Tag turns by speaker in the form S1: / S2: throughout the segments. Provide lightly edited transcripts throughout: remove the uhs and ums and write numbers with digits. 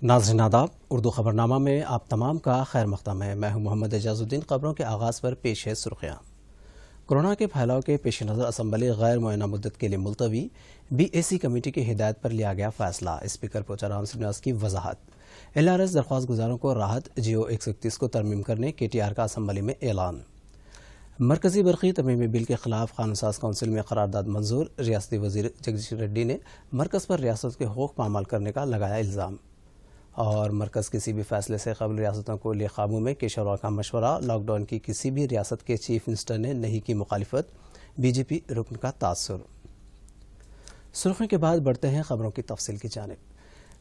S1: ناظرین آداب، اردو خبرنامہ میں آپ تمام کا خیر مقدم ہے۔ میں ہوں محمد اعجاز الدین۔ خبروں کے آغاز پر پیش ہے سرخیاں۔ کورونا کے پھیلاؤ کے پیش نظر اسمبلی غیر معینہ مدت کے لیے ملتوی، بی اے سی کمیٹی کی ہدایت پر لیا گیا فیصلہ۔ اسپیکر پوچارام سرینواس کی وضاحت۔ ایل آر ایس درخواست گزاروں کو راحت، جیو 131 کو ترمیم کرنے کے ٹی آر کا اسمبلی میں اعلان۔ مرکزی برقی ترمیمی بل کے خلاف قانون ساز کونسل میں قرارداد منظور۔ ریاستی وزیر جگدیش ریڈی نے مرکز پر ریاست کے حقوق پامال کرنے کا لگایا الزام۔ اور مرکز کسی بھی فیصلے سے قبل ریاستوں کو لے قابو میں کیجریوال کا مشورہ۔ لاک ڈاؤن کی کسی بھی ریاست کے چیف منسٹر نے نہیں کی مخالفت، بی جے پی رکن کا تاثر۔ سرخیوں کے بعد بڑھتے ہیں خبروں کی تفصیل کی جانب۔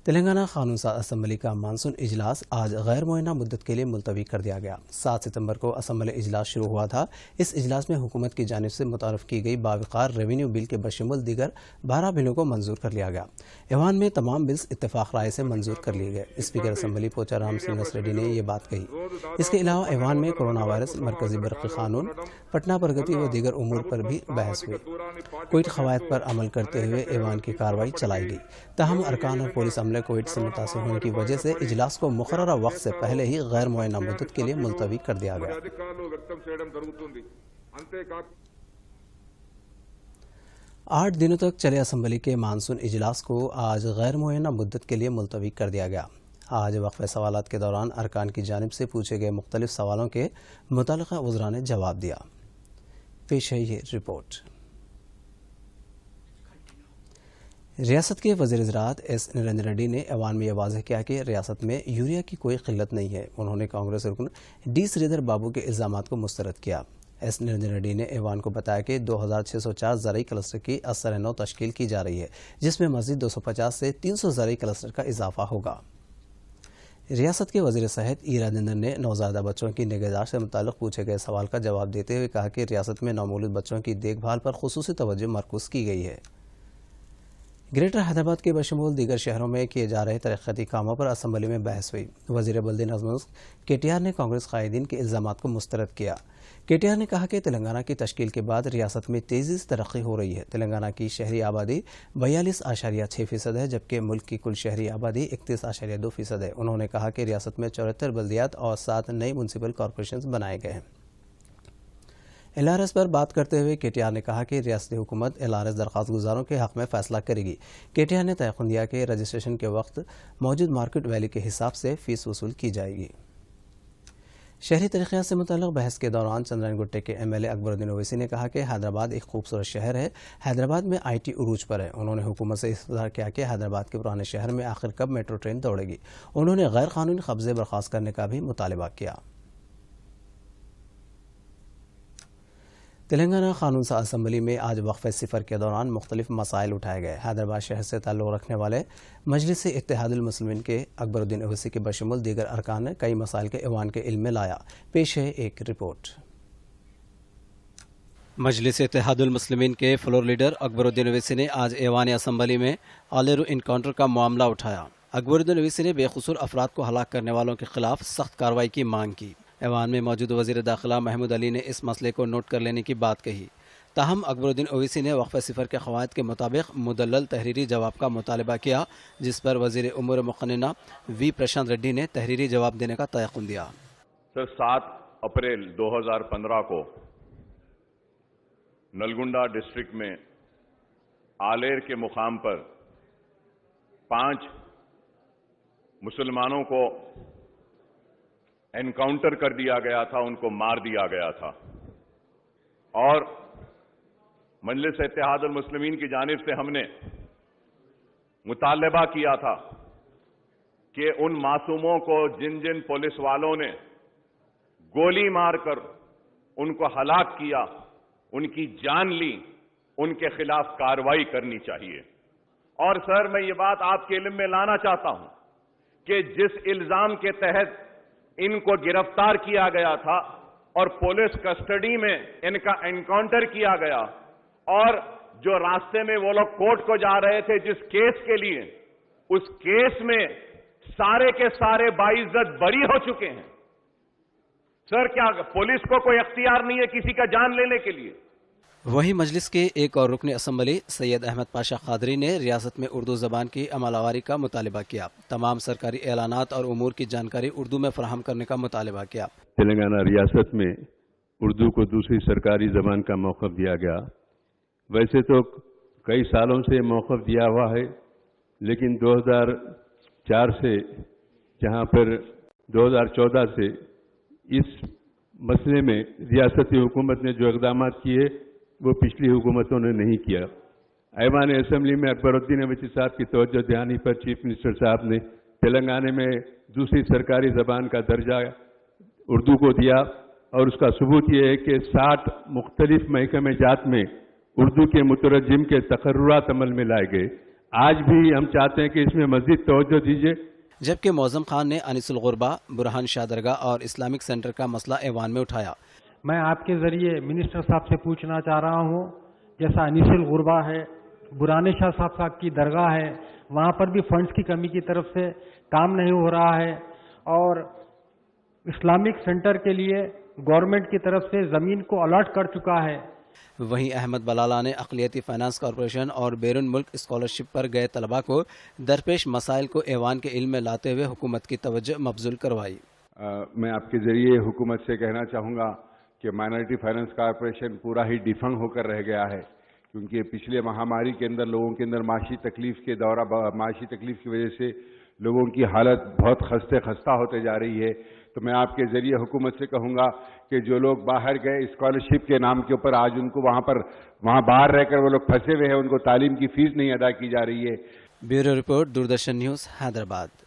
S1: تلنگانہ قانون ساز اسمبلی کا مانسون اجلاس آج غیر معینہ مدت کے لیے ملتوی کر دیا گیا۔ 7 ستمبر کو اسمبلی اجلاس شروع ہوا تھا۔ اس اجلاس میں حکومت کی جانب سے متعارف کی گئی باوقار ریونیو بل کے بشمول دیگر 12 بلوں کو منظور کر لیا گیا۔ ایوان میں تمام بلز اتفاق رائے سے منظور کر لیے گئے۔ اسپیکر اسمبلی پوچارام سرینواس ریڈی نے یہ بات کہی۔ اس کے علاوہ ایوان میں کورونا وائرس، مرکزی برقی قانون، پٹنہ پرگتی و دیگر امور پر بھی بحث ہوئی۔ کووڈ قواعد پر عمل کرتے ہوئے ایوان کی کارروائی چلائی گئی۔ تاہم ارکان اور پولیس عملے کووڈ سے متاثر ہونے کی وجہ سے اجلاس کو مقررہ وقت سے پہلے ہی غیر معینہ مدت کے لیے ملتوی کر دیا گیا۔ 8 دنوں تک چلے اسمبلی کے مانسون اجلاس کو آج غیر معینہ مدت کے لیے ملتوی کر دیا گیا۔ آج وقفہ سوالات کے دوران ارکان کی جانب سے پوچھے گئے مختلف سوالوں کے متعلقہ وزراء نے جواب دیا۔ پیش ہے یہ رپورٹ۔ ریاست کے وزیر زراعت ایس نریندر ریڈی نے ایوان میں یہ واضح کیا کہ ریاست میں یوریا کی کوئی قلت نہیں ہے۔ انہوں نے کانگریس رکن ڈی سریدر بابو کے الزامات کو مسترد کیا۔ ایس نریندر ریڈی نے ایوان کو بتایا کہ 2604 زرعی کلسٹر کی اثر نو تشکیل کی جا رہی ہے، جس میں مزید 250 سے 300 زرعی کلسٹر کا اضافہ ہوگا۔ ریاست کے وزیر صحت ای راجندر نے نوزائیدہ بچوں کی نگہداشت سے متعلق پوچھے گئے سوال کا جواب دیتے ہوئے کہا کہ ریاست میں نومولود بچوں کی دیکھ بھال پر خصوصی توجہ مرکوز کی گئی ہے۔ گریٹر حیدرآباد کے بشمول دیگر شہروں میں کیے جا رہے ترقیاتی کاموں پر اسمبلی میں بحث ہوئی۔ وزیر بلدی نظم کے ٹی آر نے کانگریس قائدین کے الزامات کو مسترد کیا۔ کے ٹی آر نے کہا کہ تلنگانہ کی تشکیل کے بعد ریاست میں تیزی سے ترقی ہو رہی ہے۔ تلنگانہ کی شہری آبادی 42.6% ہے، جبکہ ملک کی کل شہری آبادی 31.2% ہے۔ انہوں نے کہا کہ ریاست میں 74 بلدیات اور 7 نئی میونسپل کارپوریشنز بنائے گئے ہیں۔ ایل آر ایس پر بات کرتے ہوئے کے ٹی آر نے کہا کہ ریاستی حکومت ایل آر ایس درخواست گزاروں کے حق میں فیصلہ کرے گی۔ کے ٹی آر نے تیقن دیا کہ رجسٹریشن کے وقت موجود مارکیٹ ویلیو کے حساب سے فیس وصول کی جائے گی۔ شہری ترقیات سے متعلق بحث کے دوران چندرائن گٹے کے ایم ایل اے اکبر الدین اویسی نے کہا کہ حیدرآباد ایک خوبصورت شہر ہے، حیدرآباد میں آئی ٹی عروج پر ہے۔ انہوں نے حکومت سے استفسار کیا کہ حیدرآباد کے پرانے شہر میں آخر کب میٹرو ٹرین دوڑے گی۔ انہوں نے غیر قانونی قبضے برخاست کرنے کا بھی مطالبہ کیا۔ تلنگانہ قانون ساز اسمبلی میں آج وقفہ صفر کے دوران مختلف مسائل اٹھائے گئے۔ حیدرآباد شہر سے تعلق رکھنے والے مجلس اتحاد المسلمین کے اکبر الدین اویسی کے بشمول دیگر ارکان نے کئی مسائل کے ایوان کے علم میں لایا۔ پیش ہے ایک رپورٹ۔ مجلس اتحاد المسلمین کے فلور لیڈر اکبر الدین اویسی نے آج ایوان اسمبلی میں آلیرو انکاؤنٹر کا معاملہ اٹھایا۔ اکبر الدین اویسی نے بے قصور افراد کو ہلاک کرنے والوں کے خلاف سخت کارروائی کی مانگ کی۔ ایوان میں موجود وزیر داخلہ محمود علی نے اس مسئلے کو نوٹ کر لینے کی بات کہی۔ تاہم اکبر الدین اویسی نے وقفہ صفر کے قواعد کے مطابق مدلل تحریری جواب کا مطالبہ کیا، جس پر وزیر امور مقننہ وی پرشانت ریڈی نے تحریری جواب دینے کا تیقن دیا۔
S2: 7 اپریل 2015 کو نلگنڈا ڈسٹرکٹ میں آلیر کے مقام پر 5 مسلمانوں کو انکاؤنٹر کر دیا گیا تھا، ان کو مار دیا گیا تھا، اور مجلس اتحاد المسلمین کی جانب سے ہم نے مطالبہ کیا تھا کہ ان معصوموں کو جن پولیس والوں نے گولی مار کر ان کو ہلاک کیا، ان کی جان لی، ان کے خلاف کارروائی کرنی چاہیے۔ اور سر، میں یہ بات آپ کے علم میں لانا چاہتا ہوں کہ جس الزام کے تحت ان کو گرفتار کیا گیا تھا اور پولیس کسٹڈی میں ان کا انکاؤنٹر کیا گیا، اور جو راستے میں وہ لوگ کورٹ کو جا رہے تھے جس کیس کے لیے، اس کیس میں سارے کے سارے باعزت بری ہو چکے ہیں۔ سر، کیا پولیس کو کوئی اختیار نہیں ہے کسی کا جان لینے کے لیے؟
S1: وہیں مجلس کے ایک اور رکن اسمبلی سید احمد پاشا قادری نے ریاست میں اردو زبان کی عمل آوری کا مطالبہ کیا. تمام سرکاری اعلانات اور امور کی جانکاری اردو میں فراہم کرنے کا مطالبہ کیا.
S3: تلنگانہ ریاست میں اردو کو دوسری سرکاری زبان کا موقف دیا گیا. ویسے تو کئی سالوں سے موقف دیا ہوا ہے، لیکن 2004 سے جہاں پر 2014 سے اس مسئلے میں ریاستی حکومت نے جو اقدامات کیے وہ پچھلی حکومتوں نے نہیں کیا. ایوان اسمبلی میں اکبر الدین اویسی صاحب کی توجہ دہانی پر چیف منسٹر صاحب نے تلنگانہ میں دوسری سرکاری زبان کا درجہ اردو کو دیا، اور اس کا ثبوت یہ ہے کہ 60 مختلف محکمہ جات میں اردو کے مترجم کے تقررات عمل میں لائے گئے. آج بھی ہم چاہتے ہیں کہ اس میں مزید توجہ دیجیے.
S1: جبکہ معظم خان نے انیس الغربہ، برہان شاہ درگاہ اور اسلامک سینٹر کا مسئلہ ایوان میں اٹھایا.
S4: میں آپ کے ذریعے منسٹر صاحب سے پوچھنا چاہ رہا ہوں، جیسا انیس الغربہ ہے، برہان شاہ صاحب کی درگاہ ہے، وہاں پر بھی فنڈز کی کمی کی طرف سے کام نہیں ہو رہا ہے، اور اسلامک سینٹر کے لیے گورنمنٹ کی طرف سے زمین کو الاٹ کر چکا ہے.
S1: وہیں احمد بلالہ نے اقلیتی فائنانس کارپوریشن اور بیرون ملک اسکالرشپ پر گئے طلباء کو درپیش مسائل کو ایوان کے علم میں لاتے ہوئے حکومت کی توجہ مبذول کروائی.
S5: میں آپ کے ذریعے حکومت سے کہنا چاہوں گا کہ مائنارٹی فائنانس کارپوریشن پورا ہی ڈیفنگ ہو کر رہ گیا ہے، کیونکہ پچھلے مہاماری کے اندر لوگوں کے اندر معاشی تکلیف کی وجہ سے لوگوں کی حالت بہت خستہ ہوتے جا رہی ہے. تو میں آپ کے ذریعے حکومت سے کہوں گا کہ جو لوگ باہر گئے اسکالرشپ کے نام کے اوپر، آج ان کو وہاں باہر رہ کر وہ لوگ پھنسے ہوئے ہیں، ان کو تعلیم کی فیس نہیں ادا کی جا رہی ہے.
S1: Bureau report, Doordarshan news, Hyderabad.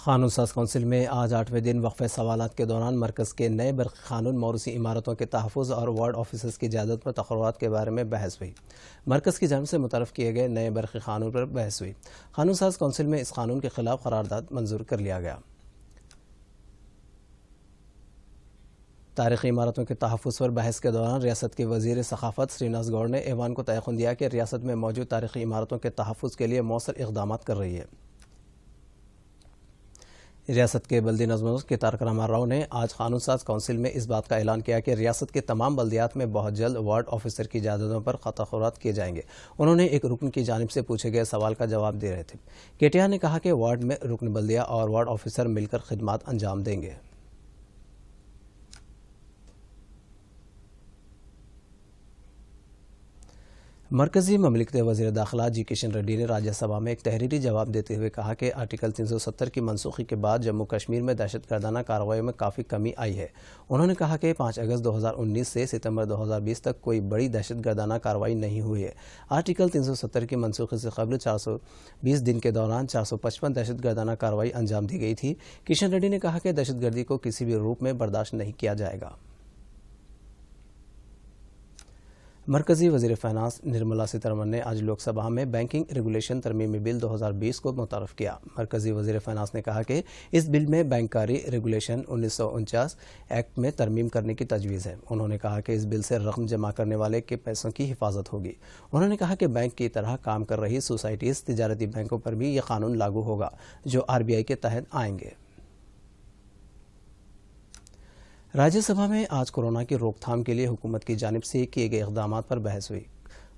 S1: قانون ساز کونسل میں آج 8ویں دن وقفہ سوالات کے دوران مرکز کے نئے برقی قانون، موروثی عمارتوں کے تحفظ اور وارڈ آفیسرز کی اجازت پر تقررات کے بارے میں بحث ہوئی. مرکز کی جانب سے متعارف کیے گئے نئے برقی قانون پر بحث ہوئی. قانون ساز کونسل میں اس قانون کے خلاف قرارداد منظور کر لیا گیا. تاریخی عمارتوں کے تحفظ پر بحث کے دوران ریاست کے وزیر ثقافت سریناس گوڑ نے ایوان کو تیقن دیا کہ ریاست میں موجود تاریخی عمارتوں کے تحفظ کے لیے مؤثر اقدامات کر رہی ہے. ریاست کے بلدی نظم کے تارک راما راؤ نے آج قانون ساز کونسل میں اس بات کا اعلان کیا کہ ریاست کے تمام بلدیات میں بہت جلد وارڈ آفیسر کی اجازتوں پر تقررات کیے جائیں گے. انہوں نے ایک رکن کی جانب سے پوچھے گئے سوال کا جواب دے رہے تھے. KTR نے کہا کہ وارڈ میں رکن بلدیہ اور وارڈ آفیسر مل کر خدمات انجام دیں گے. مرکزی مملکت وزیر داخلہ جی کشن ریڈی نے راجیہ سبھا میں ایک تحریری جواب دیتے ہوئے کہا کہ آرٹیکل 370 کی منسوخی کے بعد جموں کشمیر میں دہشت گردانہ کارروائیوں میں کافی کمی آئی ہے. انہوں نے کہا کہ 5 اگست 2019 سے ستمبر 2020 تک کوئی بڑی دہشت گردانہ کارروائی نہیں ہوئی ہے. آرٹیکل 370 کی منسوخی سے قبل 420 دن کے دوران 455 دہشت گردانہ کارروائی انجام دی گئی تھی. کشن ریڈی نے کہا کہ دہشت گردی کو کسی بھی روپ میں برداشت نہیں کیا جائے گا. مرکزی وزیر فائنانس نرملا سیتارمن نے آج لوک سبھا میں بینکنگ ریگولیشن ترمیمی بل 2020 کو متعارف کیا. مرکزی وزیر فائنانس نے کہا کہ اس بل میں بینکاری ریگولیشن 1949 ایکٹ میں ترمیم کرنے کی تجویز ہے. انہوں نے کہا کہ اس بل سے رقم جمع کرنے والے کے پیسوں کی حفاظت ہوگی. انہوں نے کہا کہ بینک کی طرح کام کر رہی سوسائٹیز، تجارتی بینکوں پر بھی یہ قانون لاگو ہوگا جو RBI کے تحت آئیں گے. راجیہ سبھا میں آج کورونا کی روک تھام کے لیے حکومت کی جانب سے کیے گئے اقدامات پر بحث ہوئی.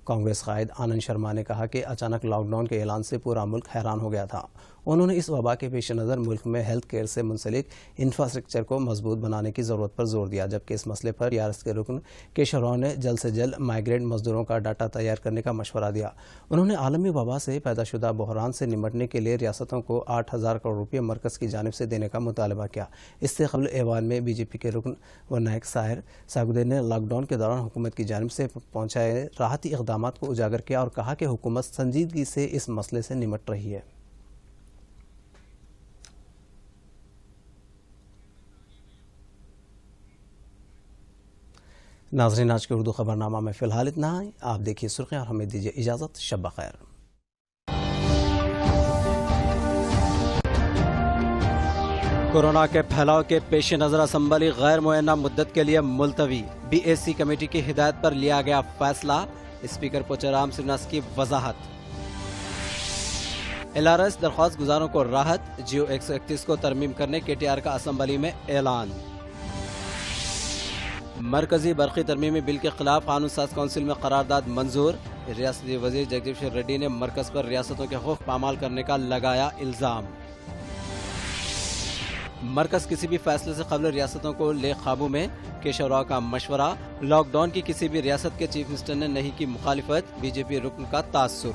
S1: کانگریس قائد آنند شرما نے کہا کہ اچانک لاک ڈاؤن کے اعلان سے پورا ملک حیران ہو گیا تھا. انہوں نے اس وبا کے پیش نظر ملک میں ہیلتھ کیئر سے منسلک انفراسٹرکچر کو مضبوط بنانے کی ضرورت پر زور دیا. جبکہ اس مسئلے پر TRS کے رکن کیشو راؤ نے جلد سے جلد مائیگرینٹ مزدوروں کا ڈاٹا تیار کرنے کا مشورہ دیا. انہوں نے عالمی وبا سے پیدا شدہ بحران سے نمٹنے کے لیے ریاستوں کو 8,000 کروڑ روپے مرکز کی جانب سے دینے کا مطالبہ کیا. اس سے قبل ایوان میں BJP کے رکن ونائک ساہر ساگودے نے لاک ڈاؤن کے دوران حکومت کی جانب سے پہنچائے راحتی اقدامات کو اجاگر کیا اور کہا کہ حکومت سنجیدگی سے اس مسئلے سے نمٹ رہی ہے. ناظرین، آج کے اردو خبرنامہ میں فی الحال اتنا ہے. آپ دیکھیے سرخیاں اور ہمیں دیجیے اجازت. شب بخیر. کورونا کے پھیلاؤ کے پیش نظر اسمبلی غیر معینہ مدت کے لیے ملتوی. BAC کمیٹی کی ہدایت پر لیا گیا فیصلہ. اسپیکر پوچرام سریناس کی وضاحت. LRS درخواست گزاروں کو راحت. جیو 131 کو ترمیم کرنے KTR کا اسمبلی میں اعلان. مرکزی برقی ترمیمی بل کے خلاف قانون ساز کونسل میں قرارداد منظور. ریاستی وزیر جگدیش ریڈی نے مرکز پر ریاستوں کے خوف پامال کرنے کا لگایا الزام. مرکز کسی بھی فیصلے سے قبل ریاستوں کو لے قابو میں. کیشو راؤ کا مشورہ. لاک ڈاؤن کی کسی بھی ریاست کے چیف منسٹر نے نہیں کی مخالفت. بی جے پی رکن کا تاثر.